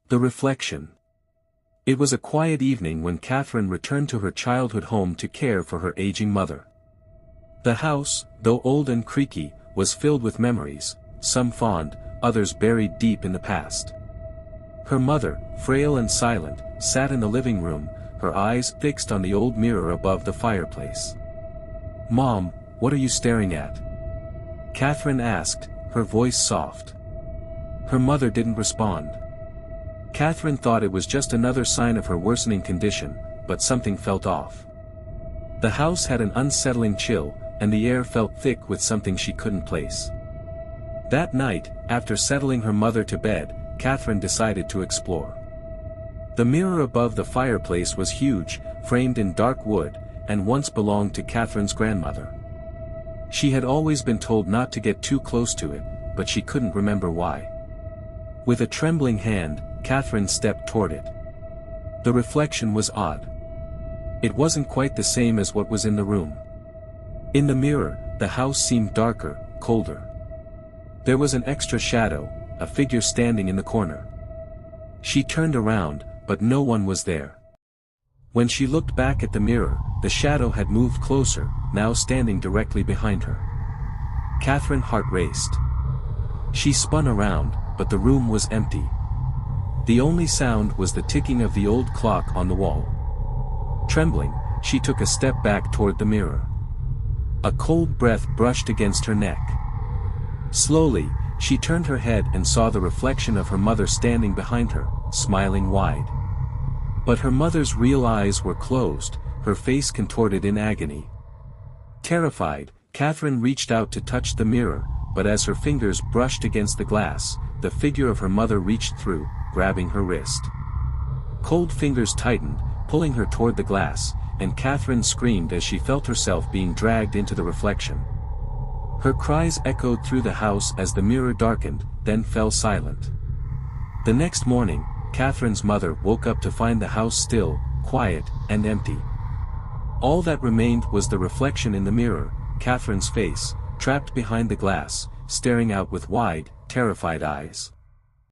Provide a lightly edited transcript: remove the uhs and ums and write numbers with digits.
The reflection. It was a quiet evening when Catherine returned to her childhood home to care for her aging mother. The house, though old and creaky, was filled with memories, some fond, others buried deep in the past. Her mother, frail and silent, sat in the living room, her eyes fixed on the old mirror above the fireplace. "Mom, what are you staring at?" Catherine asked, her voice soft. Her mother didn't respond. Catherine thought it was just another sign of her worsening condition, but something felt off. The house had an unsettling chill, and the air felt thick with something she couldn't place. That night, after settling her mother to bed, Catherine decided to explore. The mirror above the fireplace was huge, framed in dark wood, and once belonged to Catherine's grandmother. She had always been told not to get too close to it, but she couldn't remember why. With a trembling hand, Catherine stepped toward it. The reflection was odd. It wasn't quite the same as what was in the room. In the mirror, the house seemed darker, colder. There was an extra shadow, a figure standing in the corner. She turned around, but no one was there. When she looked back at the mirror, the shadow had moved closer, now standing directly behind her. Catherine's heart raced. She spun around, but the room was empty. The only sound was the ticking of the old clock on the wall. Trembling, she took a step back toward the mirror. A cold breath brushed against her neck. Slowly, she turned her head and saw the reflection of her mother standing behind her, smiling wide. But her mother's real eyes were closed, her face contorted in agony. Terrified, Catherine reached out to touch the mirror, but as her fingers brushed against the glass, the figure of her mother reached through, grabbing her wrist. Cold fingers tightened, pulling her toward the glass, and Catherine screamed as she felt herself being dragged into the reflection. Her cries echoed through the house as the mirror darkened, then fell silent. The next morning, Catherine's mother woke up to find the house still, quiet, and empty. All that remained was the reflection in the mirror, Catherine's face, trapped behind the glass, staring out with wide, terrified eyes.